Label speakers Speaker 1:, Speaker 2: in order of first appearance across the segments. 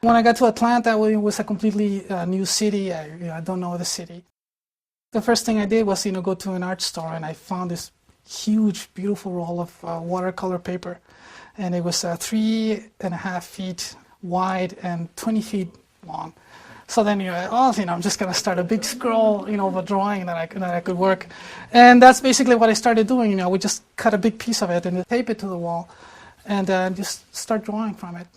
Speaker 1: When I got to Atlanta, it was a completely new city. I don't know the city. The first thing I did was, go to an art store, and I found this huge, beautiful roll of watercolor paper, and it was 3.5 feet wide and 20 feet long. So then I'm just gonna start a big scroll, of a drawing that I could work, and that's basically what I started doing. I would just cut a big piece of it and tape it to the wall, and just start drawing from it.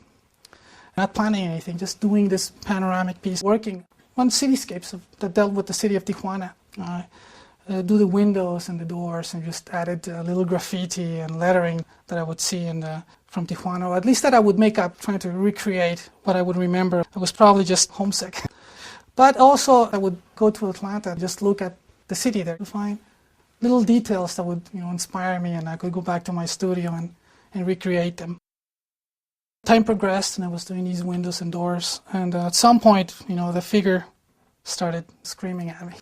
Speaker 1: Not planning anything, just doing this panoramic piece, working on cityscapes that dealt with the city of Tijuana. Do the windows and the doors, and just added little graffiti and lettering that I would see from Tijuana, or at least that I would make up, trying to recreate what I would remember. I was probably just homesick. But also I would go to Atlanta and just look at the city there to find little details that would inspire me, and I could go back to my studio and recreate them. Time progressed, and I was doing these windows and doors, and at some point, the figure started screaming at me.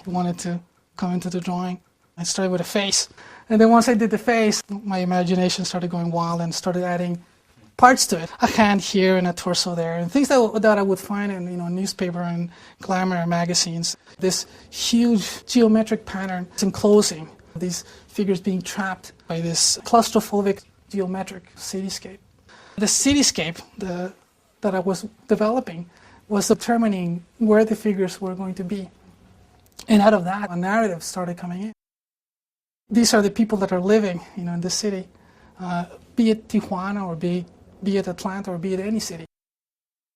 Speaker 1: He wanted to come into the drawing. I started with a face, and then once I did the face, my imagination started going wild and started adding parts to it. A hand here and a torso there, and things that I would find in newspaper and glamour magazines. This huge geometric pattern enclosing these figures being trapped by this claustrophobic geometric cityscape. The cityscape that I was developing was determining where the figures were going to be. And out of that, a narrative started coming in. These are the people that are living, in this city, be it Tijuana, or be it Atlanta, or be it any city.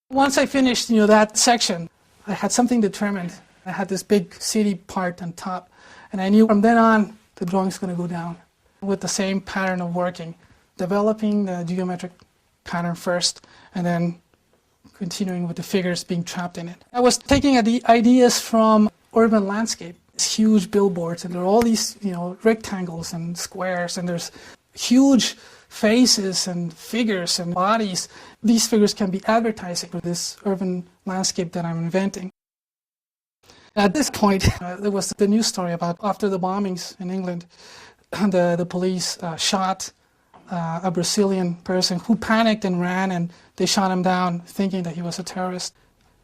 Speaker 1: Once I finished, that section, I had something determined. I had this big city part on top, and I knew from then on the drawing's going to go down with the same pattern of working, developing the geometric pattern first, and then continuing with the figures being trapped in it. I was taking ideas from urban landscape, huge billboards, and there are all these rectangles and squares, and there's huge faces and figures and bodies. These figures can be advertising for this urban landscape that I'm inventing. At this point, there was the news story about after the bombings in England, the police shot a Brazilian person who panicked and ran, and they shot him down thinking that he was a terrorist.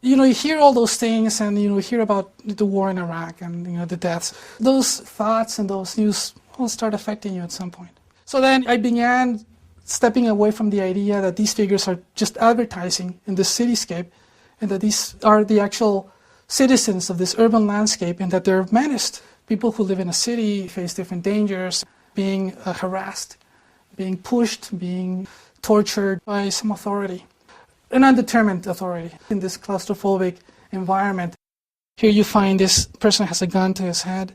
Speaker 1: You hear all those things, and you hear about the war in Iraq and the deaths. Those thoughts and those news all start affecting you at some point. So then I began stepping away from the idea that these figures are just advertising in this cityscape, and that these are the actual citizens of this urban landscape, and that they're menaced. People who live in a city face different dangers, being harassed, being pushed, being tortured by some authority. An undetermined authority in this claustrophobic environment. Here you find this person has a gun to his head,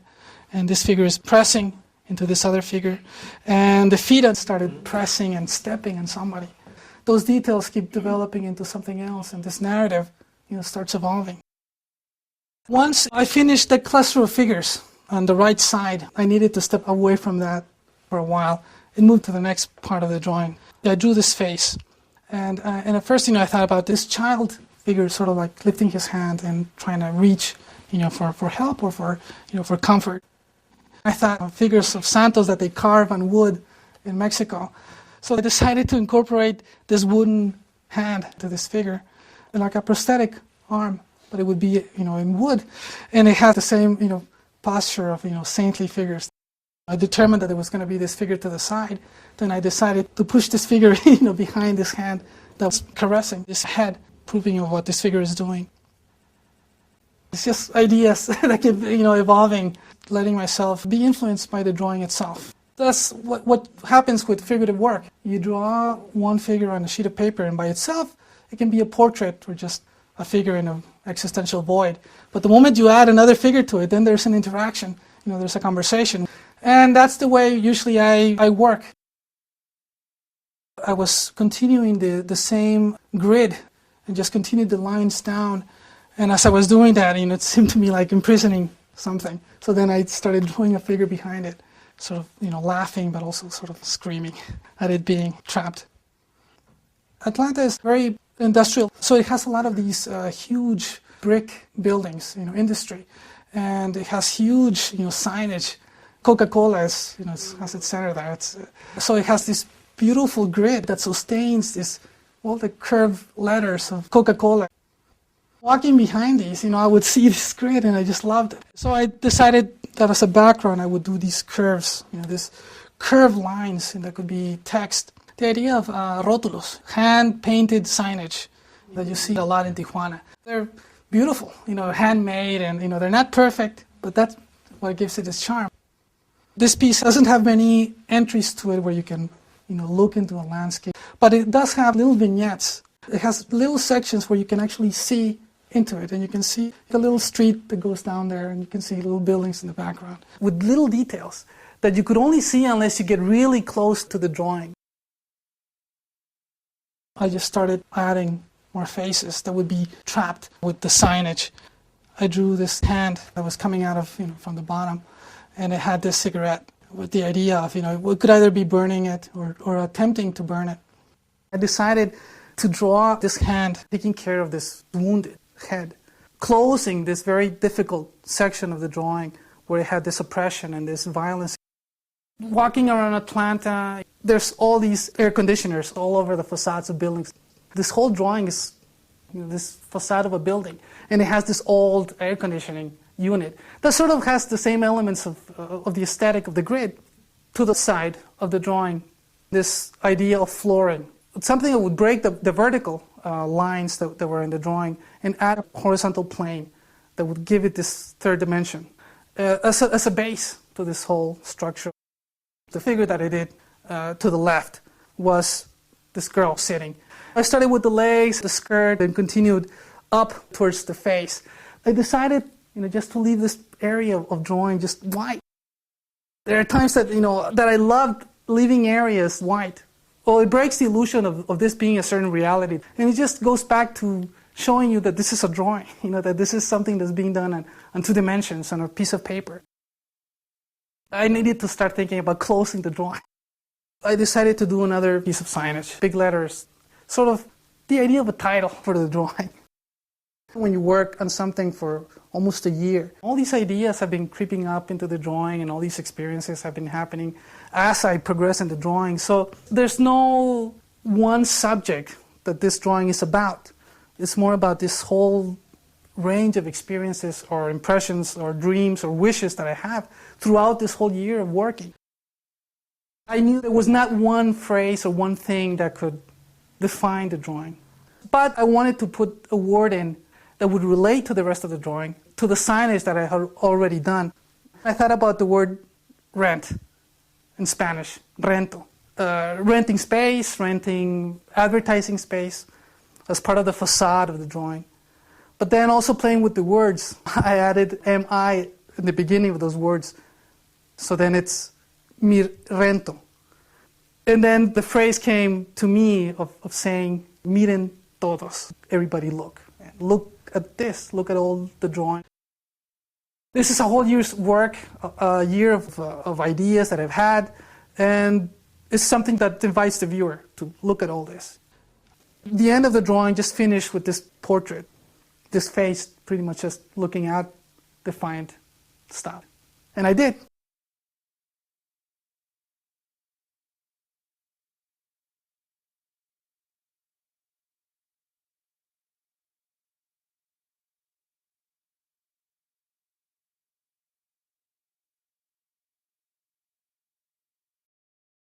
Speaker 1: and this figure is pressing into this other figure, and the feet had started pressing and stepping on somebody. Those details keep developing into something else, and this narrative starts evolving. Once I finished the cluster of figures on the right side, I needed to step away from that for a while and move to the next part of the drawing. I drew this face. And at first, I thought about this child figure sort of like lifting his hand and trying to reach, for help or for comfort. I thought of figures of Santos that they carve on wood in Mexico. So I decided to incorporate this wooden hand to this figure, like a prosthetic arm, but it would be, in wood. And it had the same, posture of, saintly figures. I determined that there was going to be this figure to the side. Then I decided to push this figure, behind this hand that was caressing this head, proving of what this figure is doing. It's just ideas that keep, evolving, letting myself be influenced by the drawing itself. That's what happens with figurative work. You draw one figure on a sheet of paper, and by itself, it can be a portrait or just a figure in an existential void. But the moment you add another figure to it, then there's an interaction, there's a conversation. And that's the way usually I work. I was continuing the same grid and just continued the lines down. And as I was doing that, it seemed to me like imprisoning something. So then I started drawing a figure behind it, sort of, laughing, but also sort of screaming at it being trapped. Atlanta is very industrial, so it has a lot of these huge brick buildings, industry. And it has huge, signage. Coca-Cola has its center there. So it has this beautiful grid that sustains this all the curved letters of Coca-Cola. Walking behind these, I would see this grid and I just loved it. So I decided that as a background, I would do these curves, these curved lines, and that could be text. The idea of rótulos, hand-painted signage that you see a lot in Tijuana. They're beautiful, handmade, and they're not perfect, but that's what gives it its charm. This piece doesn't have many entries to it where you can, look into a landscape, but it does have little vignettes. It has little sections where you can actually see into it, and you can see a little street that goes down there, and you can see little buildings in the background with little details that you could only see unless you get really close to the drawing. I just started adding more faces that would be trapped with the signage. I drew this hand that was coming out of, from the bottom, and it had this cigarette with the idea of, it could either be burning it or attempting to burn it. I decided to draw this hand taking care of this wounded head, closing this very difficult section of the drawing where it had this oppression and this violence. Walking around Atlanta, there's all these air conditioners all over the facades of buildings. This whole drawing is this facade of a building, and it has this old air conditioning unit that sort of has the same elements of the aesthetic of the grid. To the side of the drawing, this idea of flooring, something that would break the vertical lines that were in the drawing and add a horizontal plane that would give it this third dimension as a base to this whole structure. The figure that I did to the left was this girl sitting. I started with the legs, the skirt, and continued up towards the face. I decided, just to leave this area of drawing just white. There are times that, that I loved leaving areas white. Well, it breaks the illusion of this being a certain reality. And it just goes back to showing you that this is a drawing, that this is something that's being done on 2 dimensions on a piece of paper. I needed to start thinking about closing the drawing. I decided to do another piece of signage, big letters, sort of the idea of a title for the drawing. When you work on something for almost a year, all these ideas have been creeping up into the drawing, and all these experiences have been happening as I progress in the drawing. So there's no one subject that this drawing is about. It's more about this whole range of experiences or impressions or dreams or wishes that I have throughout this whole year of working. I knew there was not one phrase or one thing that could define the drawing. But I wanted to put a word in that would relate to the rest of the drawing, to the signage that I had already done. I thought about the word rent in Spanish, rento. Renting space, renting advertising space as part of the facade of the drawing. But then also playing with the words. I added MI in the beginning of those words. So then it's mi rento. And then the phrase came to me of saying, miren todos, everybody look. Look at this, look at all the drawing. This is a whole year's work, a year of ideas that I've had, and it's something that invites the viewer to look at all this. The end of the drawing just finished with this portrait, this face pretty much just looking out, defiant, stop. And I did.